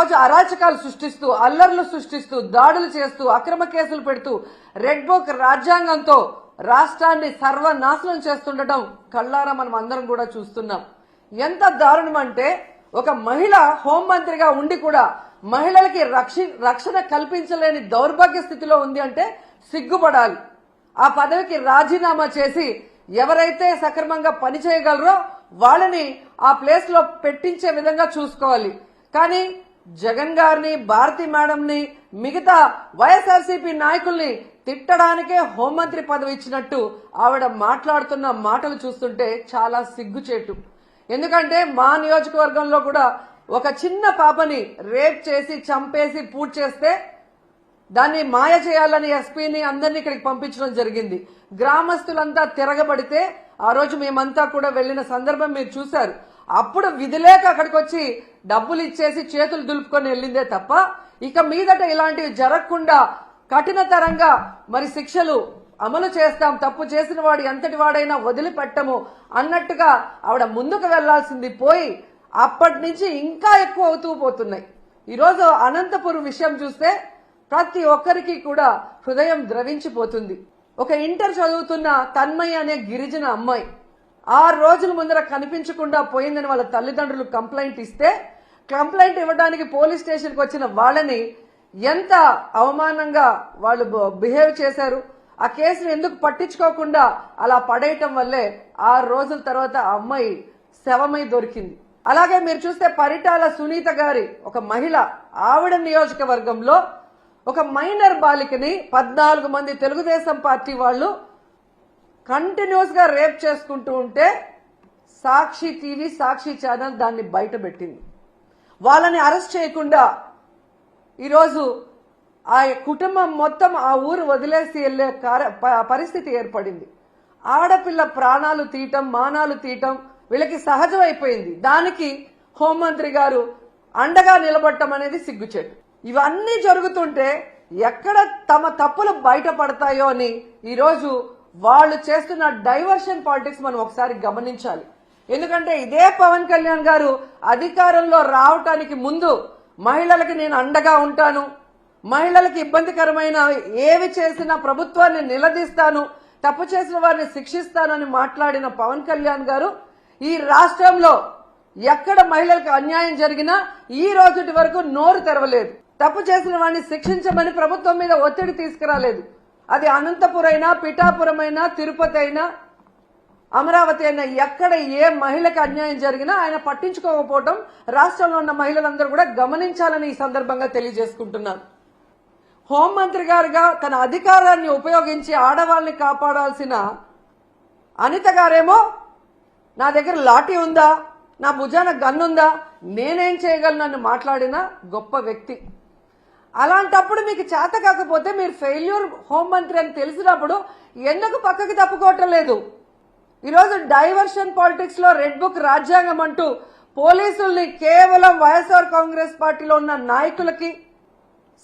ఈరోజు అరాచకాలు సృష్టిస్తూ, అల్లర్లు సృష్టిస్తూ, దాడులు చేస్తూ, అక్రమ కేసులు పెడుతూ, రెడ్ బుక్ రాజ్యాంగంతో రాష్ట్రాన్ని సర్వనాశనం చేస్తుండటం కళ్ళారా మనం అందరం కూడా చూస్తున్నాం. ఎంత దారుణం అంటే ఒక మహిళ హోంమంత్రిగా ఉండి కూడా మహిళలకి రక్షణ కల్పించలేని దౌర్భాగ్య స్థితిలో ఉంది అంటే సిగ్గుపడాలి. ఆ పదవికి రాజీనామా చేసి ఎవరైతే సక్రమంగా పనిచేయగలరో వాళ్ళని ఆ ప్లేస్ లో పెట్టించే విధంగా చూసుకోవాలి. కానీ జగన్ గారిని, భారతి మేడంని, మిగతా వైఎస్ఆర్సీపీ నాయకుల్ని తిట్టడానికే హోంమంత్రి పదవి ఇచ్చినట్టు ఆవిడ మాట్లాడుతున్న మాటలు చూస్తుంటే చాలా సిగ్గుచేటు. ఎందుకంటే మా నియోజకవర్గంలో కూడా ఒక చిన్న పాపని రేప్ చేసి చంపేసి పూర్తి చేస్తే దాన్ని మాయ చేయాలని ఎస్పీని అందరినీ ఇక్కడికి పంపించడం జరిగింది. గ్రామస్తులంతా తిరగబడితే ఆ రోజు మేమంతా కూడా వెళ్లిన సందర్భం మీరు చూశారు. అప్పుడు విధిలేక అక్కడికి వచ్చి డబ్బులు ఇచ్చేసి చేతులు దులుపుకొని వెళ్ళిందే తప్ప ఇక మీదట ఇలాంటివి జరగకుండా కఠినతరంగా మరి శిక్షలు అమలు చేస్తాం, తప్పు చేసిన వాడు ఎంతటి వాడైనా వదిలిపెట్టము అన్నట్టుగా ఆవిడ ముందుకు వెళ్లాల్సింది పోయి అప్పటి నుంచి ఇంకా ఎక్కువ అవుతూ పోతున్నాయి. ఈరోజు అనంతపురం విషయం చూస్తే ప్రతి ఒక్కరికి కూడా హృదయం ద్రవించిపోతుంది. ఒక ఇంటర్ చదువుతున్న తన్మయ్య అనే గిరిజన అమ్మాయి 6 రోజుల ముందర కనిపించకుండా పోయిందని వాళ్ళ తల్లిదండ్రులు కంప్లైంట్ ఇస్తే, కంప్లైంట్ ఇవ్వడానికి పోలీస్ స్టేషన్కి వచ్చిన వాళ్ళని ఎంత అవమానంగా వాళ్ళు బిహేవ్ చేశారు. ఆ కేసును ఎందుకు పట్టించుకోకుండా అలా పడేయటం వల్లే 6 రోజుల తర్వాత ఆ అమ్మాయి శవమై దొరికింది. అలాగే మీరు చూస్తే పరిటాల సునీత గారి ఒక మహిళ, ఆవిడ నియోజకవర్గంలో ఒక మైనర్ బాలికని 14 మంది తెలుగుదేశం పార్టీ వాళ్ళు కంటిన్యూస్ గా రేప్ చేసుకుంటూ ఉంటే సాక్షి టీవీ, సాక్షి ఛానల్ దాన్ని బయట పెట్టింది. వాళ్ళని అరెస్ట్ చేయకుండా ఈరోజు ఆ కుటుంబం మొత్తం ఆ ఊరు వదిలేసి వెళ్లే పరిస్థితి ఏర్పడింది. ఆడపిల్ల ప్రాణాలు తీయటం, మానాలు తీయటం వీళ్ళకి సహజమైపోయింది. దానికి హోంమంత్రి గారు అండగా నిలబడటం అనేది సిగ్గుచేటు. ఇవన్నీ జరుగుతుంటే ఎక్కడ తమ తప్పులు బయటపడతాయో అని ఈరోజు వాళ్ళు చేస్తున్న డైవర్షన్ పాలిటిక్స్ మనం ఒకసారి గమనించాలి. ఎందుకంటే ఇదే పవన్ కళ్యాణ్ గారు అధికారంలో రావటానికి ముందు మహిళలకి నేను అండగా ఉంటాను, మహిళలకి ఇబ్బందికరమైన ఏవి చేసినా ప్రభుత్వాన్ని నిలదీస్తాను, తప్పు చేసిన వారిని శిక్షిస్తానని మాట్లాడిన పవన్ కళ్యాణ్ గారు ఈ రాష్ట్రంలో ఎక్కడ మహిళలకు అన్యాయం జరిగినా ఈ రోజుటి వరకు నోరు తెరవలేదు. తప్పు చేసిన వాడిని శిక్షించమని ప్రభుత్వం మీద ఒత్తిడి తీసుకురాలేదు. అది అనంతపురైనా, పిఠాపురమైనా, తిరుపతి అయినా, అమరావతి అయినా ఎక్కడ ఏ మహిళకు అన్యాయం జరిగినా ఆయన పట్టించుకోకపోవడం రాష్ట్రంలో ఉన్న మహిళలందరూ కూడా గమనించాలని ఈ సందర్భంగా తెలియజేసుకుంటున్నాను. హోంమంత్రి గారుగా తన అధికారాన్ని ఉపయోగించి ఆడవాళ్ళని కాపాడాల్సిన అనిత గారేమో నా దగ్గర లాఠీ ఉందా, నా భుజాన గన్నుందా, నేనేం చేయగలను మాట్లాడిన గొప్ప వ్యక్తి. అలాంటప్పుడు మీకు చేత కాకపోతే మీరు ఫెయిల్యూర్ హోంమంత్రి అని తెలిసినప్పుడు ఎందుకు పక్కకి తప్పుకోవటం లేదు? ఈరోజు డైవర్షన్ పాలిటిక్స్ లో రెడ్ బుక్ రాజ్యాంగం అంటూ పోలీసుల్ని కేవలం వైఎస్ఆర్ కాంగ్రెస్ పార్టీలో ఉన్న నాయకులకి,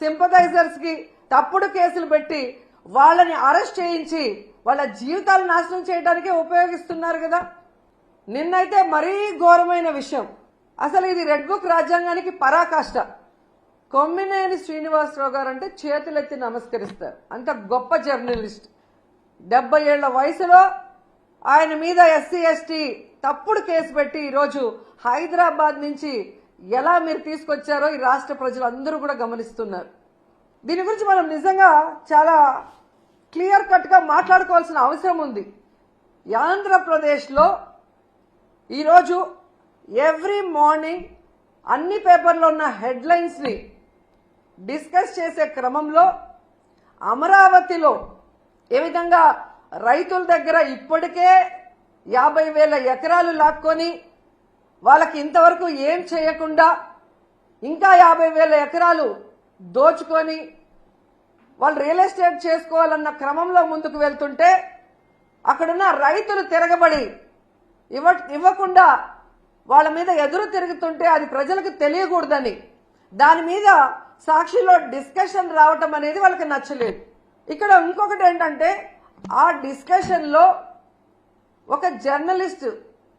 సింపథైజర్స్ కి తప్పుడు కేసులు పెట్టి వాళ్ళని అరెస్ట్ చేయించి వాళ్ళ జీవితాలు నాశనం చేయడానికే ఉపయోగిస్తున్నారు కదా. నిన్నైతే మరీ ఘోరమైన విషయం. అసలు ఇది రెడ్ బుక్ రాజ్యాంగానికి పరాకాష్ట. కొమ్మినేని శ్రీనివాసరావు గారు అంటే చేతులెత్తి నమస్కరిస్తారు. అంత గొప్ప జర్నలిస్ట్. 70 ఏళ్ల వయసులో ఆయన మీద ఎస్సీ ఎస్టీ తప్పుడు కేసు పెట్టి ఈరోజు హైదరాబాద్ నుంచి ఎలా మీరు తీసుకొచ్చారో ఈ రాష్ట్ర ప్రజలందరూ కూడా గమనిస్తున్నారు. దీని గురించి మనం నిజంగా చాలా క్లియర్ కట్ గా మాట్లాడుకోవాల్సిన అవసరం ఉంది. ఆంధ్రప్రదేశ్లో ఈరోజు ఎవ్రీ మార్నింగ్ అన్ని పేపర్లో ఉన్న హెడ్లైన్స్ ని డిస్కస్ చేసే క్రమంలో అమరావతిలో ఏ విధంగా రైతుల దగ్గర ఇప్పటికే 50,000 ఎకరాలు లాక్కొని వాళ్ళకి ఇంతవరకు ఏం చేయకుండా ఇంకా 50,000 ఎకరాలు దోచుకొని వాళ్ళు రియల్ ఎస్టేట్ చేసుకోవాలన్న క్రమంలో ముందుకు వెళ్తుంటే అక్కడున్న రైతులు తిరగబడి ఇవ్వకుండా వాళ్ళ మీద ఎదురు తిరుగుతుంటే అది ప్రజలకు తెలియకూడదని దాని మీద సాక్షిలో డిస్కషన్ రావటం అనేది వాళ్ళకి నచ్చలేదు. ఇక్కడ ఇంకొకటి ఏంటంటే ఆ డిస్కషన్ లో ఒక జర్నలిస్ట్,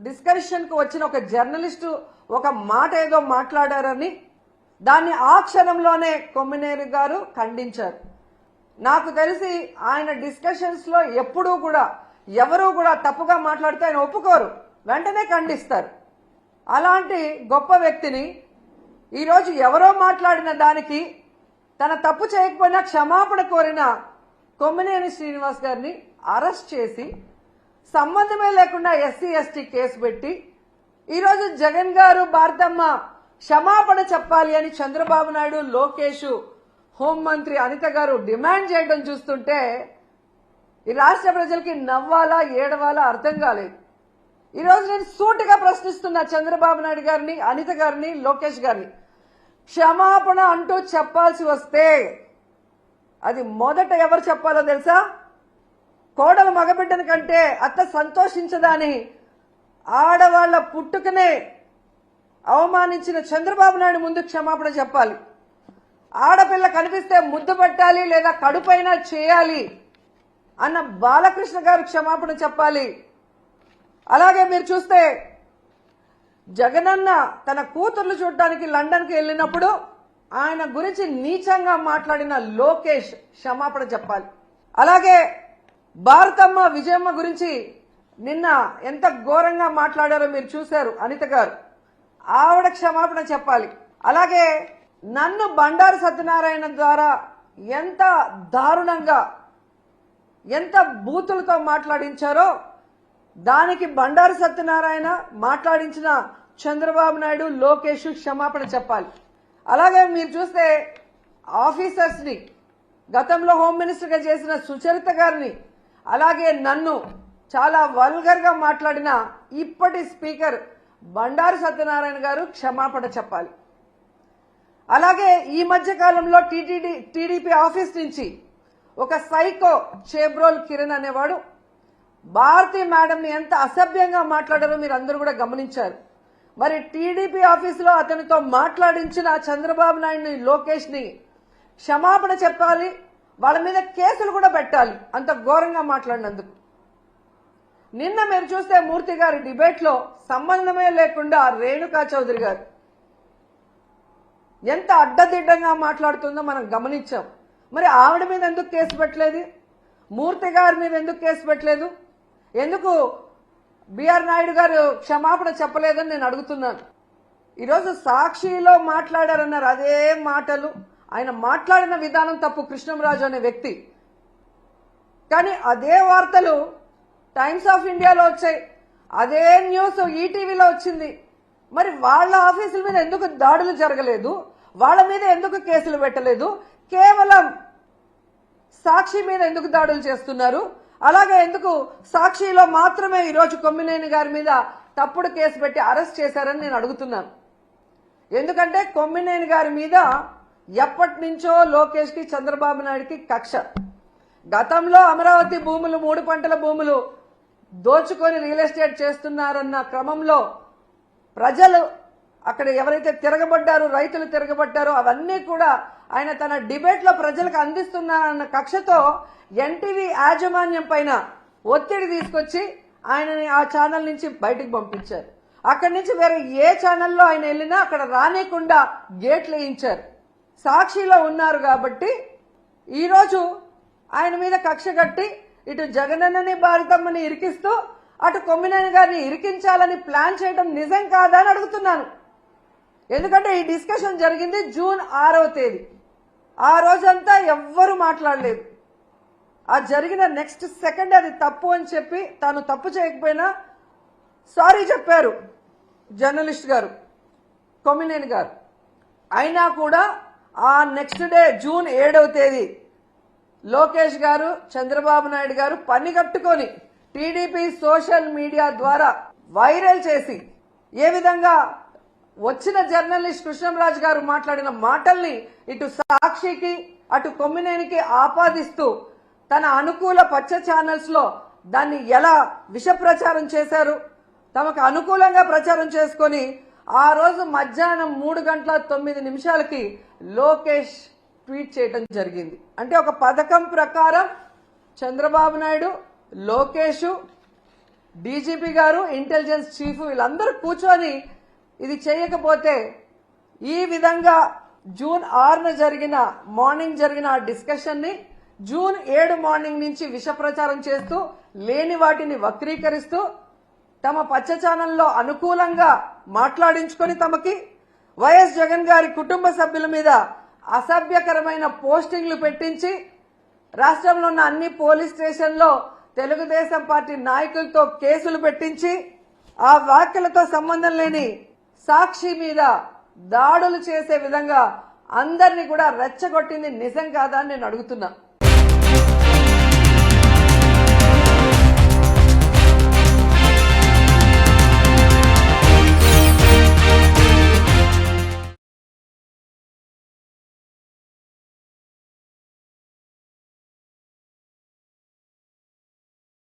డిస్కషన్ కు వచ్చిన ఒక జర్నలిస్టు ఒక మాట ఏదో మాట్లాడారని దాన్ని ఆ క్షణంలోనే కొమ్మినేని గారు ఖండించారు. నాకు తెలిసి ఆయన డిస్కషన్స్ లో ఎప్పుడూ కూడా ఎవరూ కూడా తప్పుగా మాట్లాడితే ఆయన ఒప్పుకోరు, వెంటనే ఖండిస్తారు. అలాంటి గొప్ప వ్యక్తిని ఈరోజు ఎవరో మాట్లాడిన దానికి తన తప్పు చేయకపోయినా క్షమాపణ కోరిన కొమ్మినేని శ్రీనివాస్ గారిని అరెస్ట్ చేసి సంబంధమే లేకుండా ఎస్సీ ఎస్టీ కేసు పెట్టి ఈరోజు జగన్ గారు భారతమ్మ క్షమాపణ చెప్పాలి అని చంద్రబాబు నాయుడు, లోకేష్, హోంమంత్రి అనిత గారు డిమాండ్ చేయడం చూస్తుంటే ఈ రాష్ట్ర ప్రజలకి నవ్వాలా ఏడవాలా అర్థం కాలేదు. ఈరోజు నేను సూటిగా ప్రశ్నిస్తున్నా చంద్రబాబు నాయుడు గారిని, అనిత గారిని, లోకేష్ గారిని, క్షమాపణ అంటూ చెప్పాల్సి వస్తే అది మొదట ఎవరు చెప్పాలో తెలుసా? కోడలు మగబిడ్డని కంటే అత్త సంతోషించదని ఆడవాళ్ల పుట్టుకనే అవమానించిన చంద్రబాబు నాయుడు ముందు క్షమాపణ చెప్పాలి. ఆడపిల్ల కనిపిస్తే ముద్దు పెట్టాలి లేదా కడుపైనా చేయాలి అన్న బాలకృష్ణ గారు క్షమాపణ చెప్పాలి. అలాగే మీరు చూస్తే జగనన్న తన కూతుర్లు చూడటానికి లండన్కి వెళ్ళినప్పుడు ఆయన గురించి నీచంగా మాట్లాడిన లోకేష్ క్షమాపణ చెప్పాలి. అలాగే భారతమ్మ, విజయమ్మ గురించి నిన్న ఎంత ఘోరంగా మాట్లాడారో మీరు చూశారు అనిత గారు, ఆవిడ క్షమాపణ చెప్పాలి. అలాగే నన్ను బండారు సత్యనారాయణ ద్వారా ఎంత దారుణంగా ఎంత బూతులతో మాట్లాడించారో దానికి బండారు సత్యనారాయణ మాట్లాడించిన చంద్రబాబు నాయుడు, లోకేష్ క్షమాపణ చెప్పాలి. అలాగే మీరు చూస్తే ఆఫీసర్స్ ని గతంలో హోమ్ మినిస్టర్ గా చేసిన సుచరిత గారిని, అలాగే నన్ను చాలా వల్గర్ గా మాట్లాడిన ఇప్పటి స్పీకర్ బండారు సత్యనారాయణ గారు క్షమాపణ చెప్పాలి. అలాగే ఈ మధ్య కాలంలో టీడీపీ ఆఫీస్ నుంచి ఒక సైకో చేబ్రోల్ కిరణ్ అనేవాడు భారతీ మేడం ని ఎంత అసభ్యంగా మాట్లాడారో మీరు అందరూ కూడా గమనించారు. మరి టీడీపీ ఆఫీసులో అతనితో మాట్లాడించిన చంద్రబాబు నాయుడిని, లోకేష్ ని క్షమాపణ చెప్పాలి. వాళ్ళ మీద కేసులు కూడా పెట్టాలి అంత ఘోరంగా మాట్లాడినందుకు. నిన్న మీరు చూస్తే మూర్తి గారి డిబేట్ లో సంబంధమే లేకుండా రేణుకా చౌదరి గారు ఎంత అడ్డదిడ్డంగా మాట్లాడుతుందో మనం గమనించాం. మరి ఆవిడ మీద ఎందుకు కేసు పెట్టలేదు? మూర్తి గారి మీద ఎందుకు కేసు పెట్టలేదు? ఎందుకు బిఆర్ నాయుడు గారు క్షమాపణ చెప్పలేదని నేను అడుగుతున్నాను. ఈరోజు సాక్షిలో మాట్లాడారన్నారు, అదే మాటలు ఆయన మాట్లాడిన విధానం తప్పు, కృష్ణంరాజు అనే వ్యక్తి. కానీ అదే వార్తలు టైమ్స్ ఆఫ్ ఇండియాలో వచ్చాయి, అదే న్యూస్ ఈటీవీలో వచ్చింది. మరి వాళ్ళ ఆఫీసుల మీద ఎందుకు దాడులు జరగలేదు? వాళ్ళ మీద ఎందుకు కేసులు పెట్టలేదు? కేవలం సాక్షి మీద ఎందుకు దాడులు చేస్తున్నారు? అలాగే ఎందుకు సాక్షిలో మాత్రమే ఈరోజు కొమ్మినేని గారి మీద తప్పుడు కేసు పెట్టి అరెస్ట్ చేశారని నేను అడుగుతున్నాను. ఎందుకంటే కొమ్మినేని గారి మీద ఎప్పటి నుంచో లోకేష్ కి, చంద్రబాబు నాయుడుకి కక్ష. గతంలో అమరావతి భూములు, 3 పంటల భూములు దోచుకొని రియల్ ఎస్టేట్ చేస్తున్నారన్న క్రమంలో ప్రజలు అక్కడ ఎవరైతే తిరగబడ్డారో, రైతులు తిరగబడ్డారో అవన్నీ కూడా ఆయన తన డిబేట్ లో ప్రజలకు అందిస్తున్నారన్న కక్షతో ఎన్టీవీ యాజమాన్యం పైన ఒత్తిడి తీసుకొచ్చి ఆయనని ఆ ఛానల్ నుంచి బయటకు పంపించారు. అక్కడి నుంచి వేరే ఏ ఛానల్లో ఆయన వెళ్ళినా అక్కడ రానికుండా గేట్లు వేయించారు. సాక్షిలో ఉన్నారు కాబట్టి ఈరోజు ఆయన మీద కక్ష కట్టి ఇటు జగనన్నని, భారతమ్మని ఇరికిస్తూ అటు కొమ్మినేని గారిని ఇరికించాలని ప్లాన్ చేయడం నిజం కాదా అని అడుగుతున్నాను. ఎందుకంటే ఈ డిస్కషన్ జరిగింది జూన్ 6వ తేదీ. ఆ రోజంతా ఎవ్వరూ మాట్లాడలేదు. ఆ జరిగిన నెక్స్ట్ సెకండ్ అది తప్పు అని చెప్పి తాను తప్పు చేయకపోయినా సారీ చెప్పారు జర్నలిస్ట్ గారు, కొమ్మినేని గారు. అయినా కూడా ఆ నెక్స్ట్ డే జూన్ 7వ తేదీ లోకేష్ గారు, చంద్రబాబు నాయుడు గారు పని కట్టుకొని టీడీపీ సోషల్ మీడియా ద్వారా వైరల్ చేసి ఏ విధంగా వచ్చిన జర్నలిస్ట్ కృష్ణంరాజు గారు మాట్లాడిన మాటల్ని ఇటు సాక్షికి అటు కొమ్మినేనికి ఆపాదిస్తూ తన అనుకూల పచ్చ ఛానల్స్ లో దాన్ని ఎలా విష ప్రచారం చేశారు, తమకు అనుకూలంగా ప్రచారం చేసుకొని ఆ రోజు మధ్యాహ్నం 3:09 లోకేష్ ట్వీట్ చేయడం జరిగింది. అంటే ఒక పథకం ప్రకారం చంద్రబాబు నాయుడు, లోకేష్, డీజీపీ గారు, ఇంటెలిజెన్స్ చీఫ్ వీళ్ళందరూ కూర్చొని ఇది చేయకపోతే ఈ విధంగా జూన్ 6న మార్నింగ్ జరిగిన ఆ డిస్కషన్ ని జూన్ 7 మార్నింగ్ నుంచి విష ప్రచారం చేస్తూ లేని వాటిని వక్రీకరిస్తూ తమ పచ్చ ఛానల్లో అనుకూలంగా మాట్లాడించుకొని తమకి వైఎస్ జగన్ గారి కుటుంబ సభ్యుల మీద అసభ్యకరమైన పోస్టింగ్లు పెట్టించి రాష్ట్రంలో ఉన్న అన్ని పోలీస్ స్టేషన్లో తెలుగుదేశం పార్టీ నాయకులతో కేసులు పెట్టించి ఆ వ్యాఖ్యలతో సంబంధం లేని సాక్షి మీద దాడులు చేసే విధంగా అందరినీ కూడా రెచ్చగొట్టింది నిజం కాదా అని నేను అడుగుతున్నా.